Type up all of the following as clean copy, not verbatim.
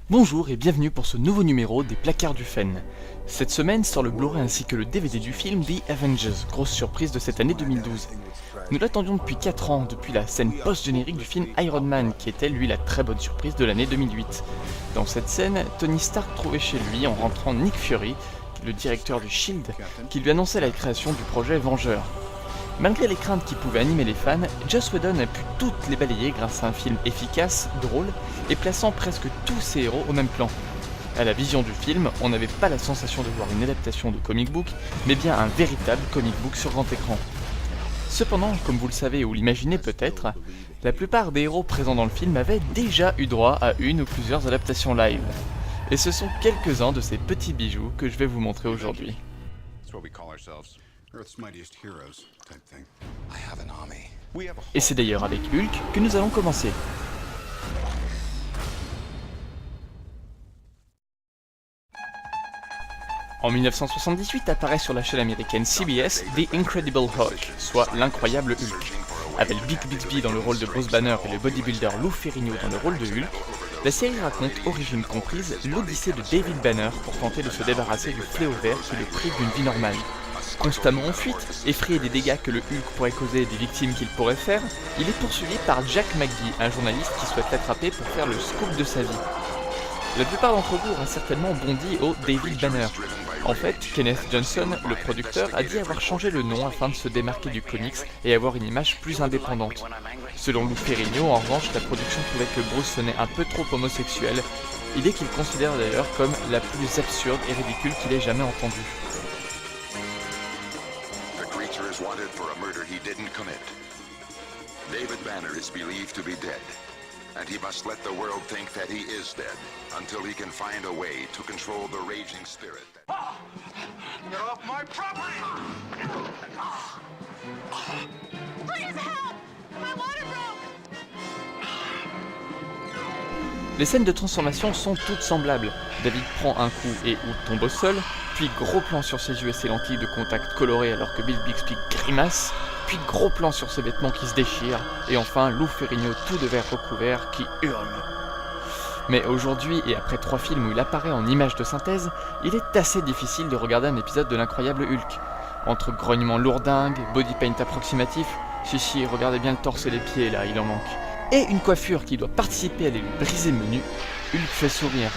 Bonjour et bienvenue pour ce nouveau numéro des Placards du Fen. Cette semaine sort le Blu-ray ainsi que le DVD du film The Avengers, grosse surprise de cette année 2012. Nous l'attendions depuis 4 ans, depuis la scène post-générique du film Iron Man, qui était lui la très bonne surprise de l'année 2008. Dans cette scène, Tony Stark trouvait chez lui en rentrant Nick Fury, le directeur du SHIELD, qui lui annonçait la création du projet Vengeur. Malgré les craintes qui pouvaient animer les fans, Joss Whedon a pu toutes les balayer grâce à un film efficace, drôle et plaçant presque tous ses héros au même plan. À la vision du film, on n'avait pas la sensation de voir une adaptation de comic book, mais bien un véritable comic book sur grand écran. Cependant, comme vous le savez ou l'imaginez peut-être, la plupart des héros présents dans le film avaient déjà eu droit à une ou plusieurs adaptations live. Et ce sont quelques-uns de ces petits bijoux que je vais vous montrer aujourd'hui. Et c'est d'ailleurs avec Hulk que nous allons commencer. En 1978 apparaît sur la chaîne américaine CBS The Incredible Hulk, soit l'incroyable Hulk. Avec Bill Bixby dans le rôle de Bruce Banner et le bodybuilder Lou Ferrigno dans le rôle de Hulk, la série raconte, origine comprise, l'odyssée de David Banner pour tenter de se débarrasser du fléau vert qui le prive d'une vie normale. Constamment en fuite, effrayé des dégâts que le Hulk pourrait causer et des victimes qu'il pourrait faire, il est poursuivi par Jack McGee, un journaliste qui souhaite l'attraper pour faire le scoop de sa vie. La plupart d'entre vous auront certainement bondi au David Banner. En fait, Kenneth Johnson, le producteur, a dit avoir changé le nom afin de se démarquer du comics et avoir une image plus indépendante. Selon Lou Ferrigno, en revanche, la production trouvait que Bruce sonnait un peu trop homosexuel, idée qu'il considère d'ailleurs comme la plus absurde et ridicule qu'il ait jamais entendue. Wanted for a murder he didn't commit. David Banner is believed to be dead, and he must let the world think that he is dead until he can find a way to control the raging spirit. Get off my property! Please help! My water broke! Les scènes de transformation sont toutes semblables. David prend un coup et ou tombe au sol, puis gros plan sur ses yeux et ses lentilles de contact colorées alors que Bill Bixby grimace, puis gros plan sur ses vêtements qui se déchirent, et enfin Lou Ferrigno tout de verre recouvert qui hurle. Mais aujourd'hui, et après 3 films où il apparaît en images de synthèse, il est assez difficile de regarder un épisode de l'incroyable Hulk. Entre grognements lourdingues, body paint approximatif, si, regardez bien le torse et les pieds là, il en manque, et une coiffure qui doit participer à les lui briser le menu, Hulk fait sourire.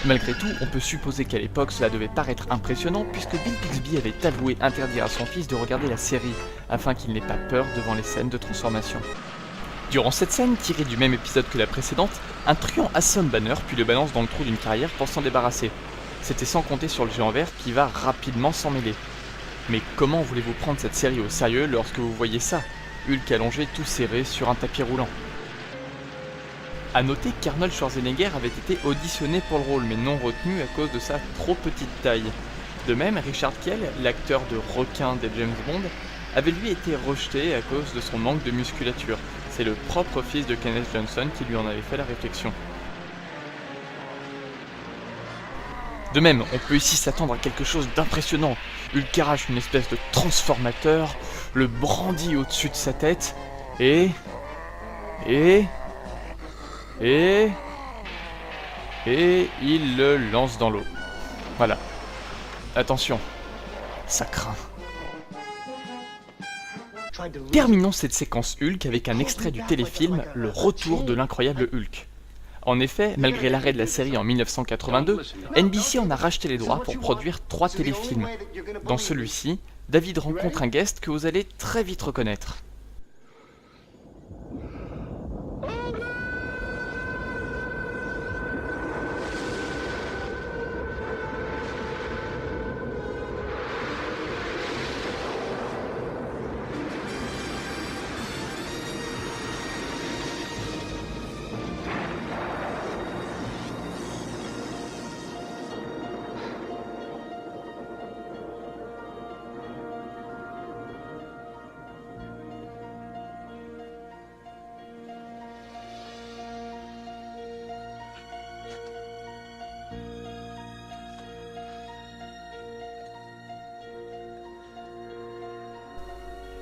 Malgré tout, on peut supposer qu'à l'époque cela devait paraître impressionnant puisque Bill Bixby avait avoué interdire à son fils de regarder la série afin qu'il n'ait pas peur devant les scènes de transformation. Durant cette scène, tirée du même épisode que la précédente, un truand assomme Banner puis le balance dans le trou d'une carrière pour s'en débarrasser. C'était sans compter sur le géant vert qui va rapidement s'en mêler. Mais comment voulez-vous prendre cette série au sérieux lorsque vous voyez ça, Hulk allongé tout serré sur un tapis roulant? A noter qu'Arnold Schwarzenegger avait été auditionné pour le rôle mais non retenu à cause de sa trop petite taille. De même, Richard Kiel, l'acteur de requin des James Bond, avait lui été rejeté à cause de son manque de musculature. C'est le propre fils de Kenneth Johnson qui lui en avait fait la réflexion. De même, on peut ici s'attendre à quelque chose d'impressionnant. Hulk arrache une espèce de transformateur, le brandit au-dessus de sa tête, et il le lance dans l'eau. Voilà. Attention, ça craint. Terminons cette séquence Hulk avec un extrait du téléfilm Le Retour de l'incroyable Hulk. En effet, malgré l'arrêt de la série en 1982, NBC en a racheté les droits pour produire 3 téléfilms. Dans celui-ci, David rencontre un guest que vous allez très vite reconnaître.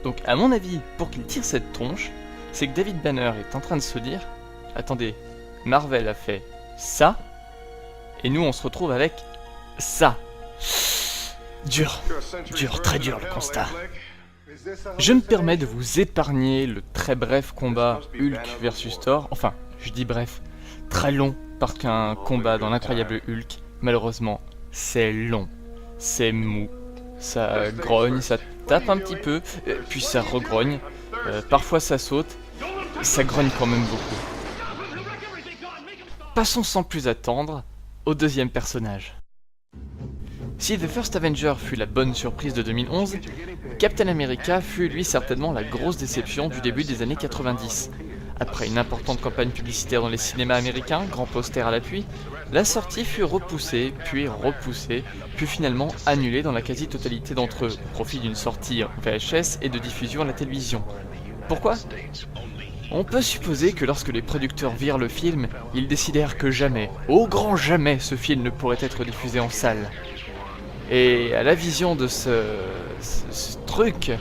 Donc à mon avis, pour qu'il tire cette tronche, c'est que David Banner est en train de se dire « Attendez, Marvel a fait ça, Et nous on se retrouve avec ça. Dur, très dur le constat. Je me permets de vous épargner le très bref combat Hulk versus Thor. Enfin, je dis bref, très long, parce qu'un combat dans l'incroyable Hulk, malheureusement, c'est long, c'est mou, ça grogne, ça tape un petit peu, puis ça regrogne, parfois ça saute, ça grogne quand même beaucoup. Passons sans plus attendre au deuxième personnage. Si The First Avenger fut la bonne surprise de 2011, Captain America fut lui certainement la grosse déception du début des années 90. Après une importante campagne publicitaire dans les cinémas américains, grand poster à l'appui, la sortie fut repoussée, puis finalement annulée dans la quasi-totalité d'entre eux, au profit d'une sortie en VHS et de diffusion à la télévision. Pourquoi ? On peut supposer que lorsque les producteurs virent le film, ils décidèrent que jamais, au grand jamais, ce film ne pourrait être diffusé en salle. Et à la vision de ce truc,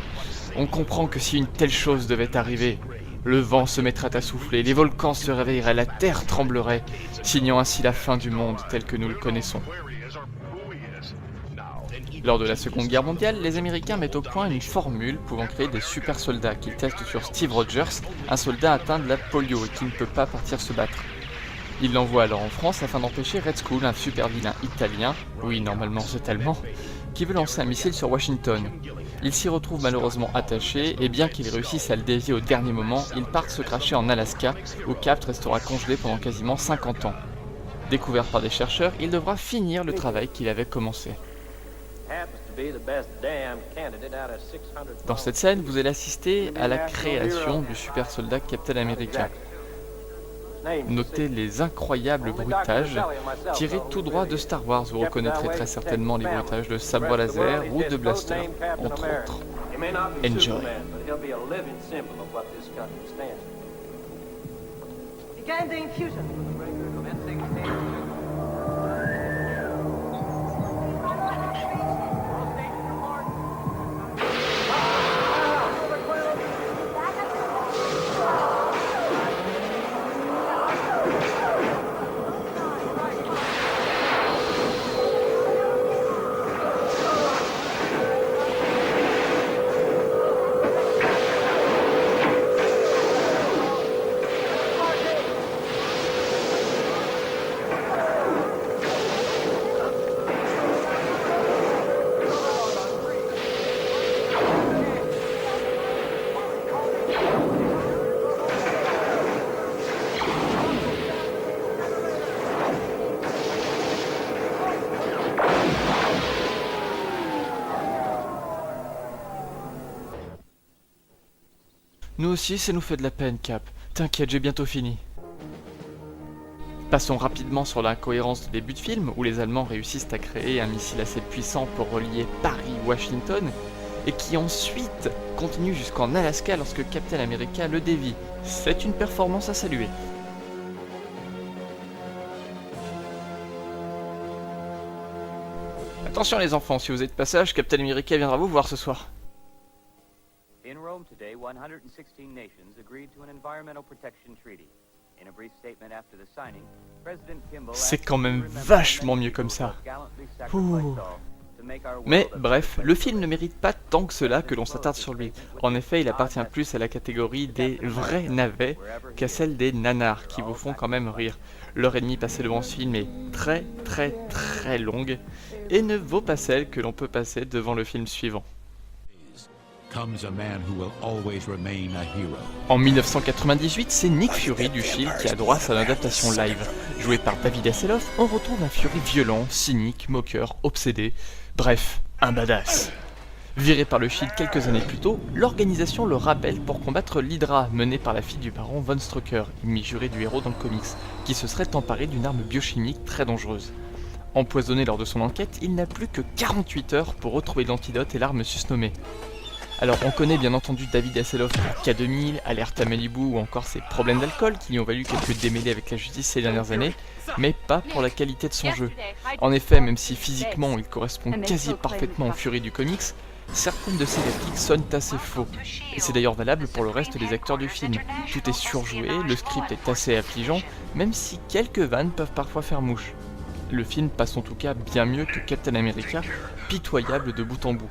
on comprend que si une telle chose devait arriver, le vent se mettrait à souffler, les volcans se réveilleraient, la terre tremblerait, signant ainsi la fin du monde tel que nous le connaissons. Lors de la Seconde Guerre mondiale, les Américains mettent au point une formule pouvant créer des super soldats qu'ils testent sur Steve Rogers, un soldat atteint de la polio et qui ne peut pas partir se battre. Ils l'envoient alors en France afin d'empêcher Red Skull, un super vilain italien, oui normalement c'est allemand, qui veut lancer un missile sur Washington. Il s'y retrouve malheureusement attaché et bien qu'il réussisse à le dévier au dernier moment, ils partent se cracher en Alaska où Cap restera congelé pendant quasiment 50 ans. Découvert par des chercheurs, il devra finir le travail qu'il avait commencé. Dans cette scène, vous allez assister à la création du super soldat Captain America. Notez les incroyables bruitages tirés tout droit de Star Wars. Vous reconnaîtrez très certainement les bruitages de sabre laser ou de blaster, entre autres. Enjoy. Nous aussi, ça nous fait de la peine, Cap. T'inquiète, j'ai bientôt fini. Passons rapidement sur l'incohérence du début de film, où les Allemands réussissent à créer un missile assez puissant pour relier Paris-Washington, et qui ensuite continue jusqu'en Alaska lorsque Captain America le dévie. C'est une performance à saluer. Attention les enfants, si vous êtes de passage, Captain America viendra vous voir ce soir. In Rome today, 116 nations agreed to an environmental protection treaty. In a brief statement after the signing, President Kimball C'est quand même vachement mieux comme ça. Ouh. Mais bref, le film ne mérite pas tant que cela que l'on s'attarde sur lui. En effet, il appartient plus à la catégorie des vrais navets qu'à celle des nanars qui vous font quand même rire. L'heure et demie passée devant ce film est très longue et ne vaut pas celle que l'on peut passer devant le film suivant. En 1998, c'est Nick Fury du Shield qui a droit à son adaptation live. Joué par David Hasselhoff, on retrouve un Fury violent, cynique, moqueur, obsédé, bref, un badass. Viré par le Shield quelques années plus tôt, l'organisation le rappelle pour combattre l'Hydra, menée par la fille du baron Von Strucker, ennemi juré du héros dans le comics, qui se serait emparé d'une arme biochimique très dangereuse. Empoisonné lors de son enquête, il n'a plus que 48 heures pour retrouver l'antidote et l'arme susnommée. Alors on connaît bien entendu David Hasselhoff pour K2000, Alerte à Malibu ou encore ses problèmes d'alcool qui lui ont valu quelques démêlés avec la justice ces dernières années, mais pas pour la qualité de son jeu. En effet, même si physiquement il correspond quasi parfaitement au Fury du comics, certaines de ses répliques sonnent assez faux. Et c'est d'ailleurs valable pour le reste des acteurs du film. Tout est surjoué, le script est assez affligeant, même si quelques vannes peuvent parfois faire mouche. Le film passe en tout cas bien mieux que Captain America, pitoyable de bout en bout.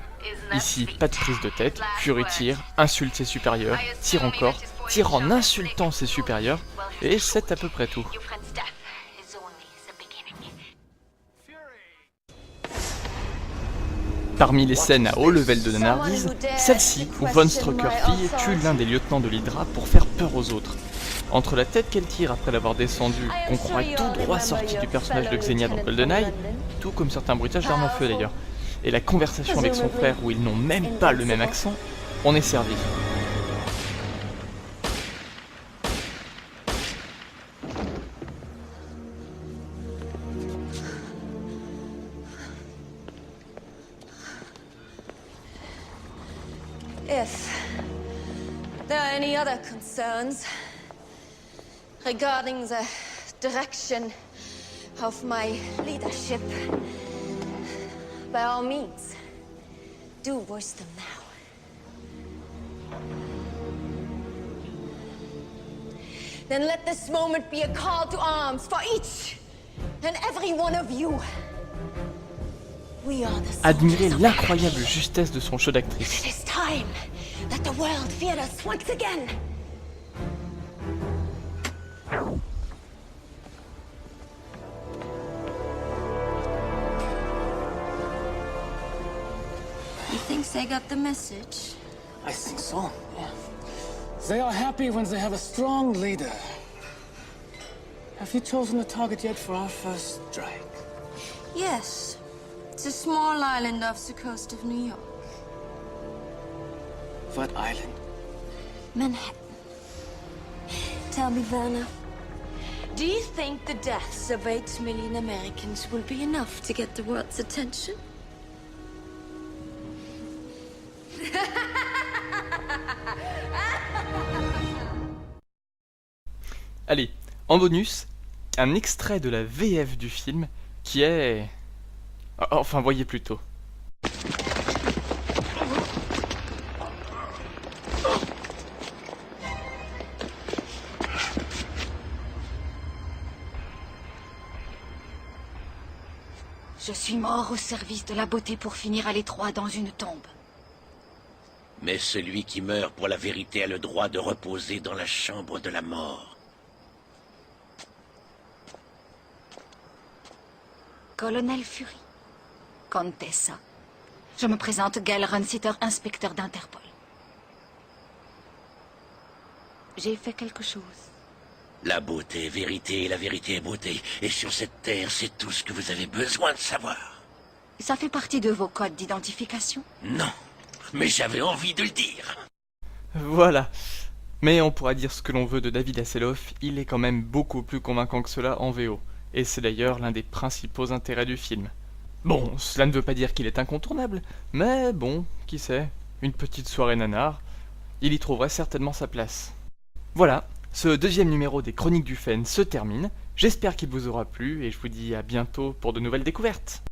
Ici, pas de prise de tête, Fury tire, insulte ses supérieurs, tire encore, tire en insultant ses supérieurs, et c'est à peu près tout. Parmi les scènes à haut level de nanardise, celle-ci où Von Strucker fille tue l'un des lieutenants de l'Hydra pour faire peur aux autres. Entre la tête qu'elle tire après l'avoir descendu, qu'on croirait tout droit sorti du personnage de Xenia dans GoldenEye, tout comme certains bruitages d'armes à feu d'ailleurs, et la conversation avec son frère où ils n'ont même pas le même accent, on est servi. If there are any other concerns regarding the direction of my leadership, by all means, do voice them now. Then let this moment be a call to arms for each and every one of you. Admirez l'incroyable justesse de son jeu d'actrice. It is time that the world feared us once again. You think they got the message? I think so, yeah. They are happy when they have a strong leader. Have you chosen a target yet for our first strike? Yes. It's a small island off the coast of New York. What island? Manhattan. Tell me, Werner, do you think the deaths of 8 million Americans will be enough to get the world's attention? Allez, en bonus, un extrait de la VF du film qui est... Enfin, voyez plutôt. Je suis mort au service de la beauté pour finir à l'étroit dans une tombe. Mais celui qui meurt pour la vérité a le droit de reposer dans la chambre de la mort. Colonel Fury. Contessa. Je me présente, Gail Runcitter, inspecteur d'Interpol. J'ai fait quelque chose. La beauté est vérité et la vérité est beauté. Et sur cette terre, c'est tout ce que vous avez besoin de savoir. Ça fait partie de vos codes d'identification? Non, mais j'avais envie de le dire. Voilà. Mais on pourra dire ce que l'on veut de David Hasselhoff, il est quand même beaucoup plus convaincant que cela en VO. Et c'est d'ailleurs l'un des principaux intérêts du film. Bon, cela ne veut pas dire qu'il est incontournable, mais bon, qui sait, une petite soirée nanar, il y trouverait certainement sa place. Voilà, ce deuxième numéro des Chroniques du Fen se termine, j'espère qu'il vous aura plu et je vous dis à bientôt pour de nouvelles découvertes.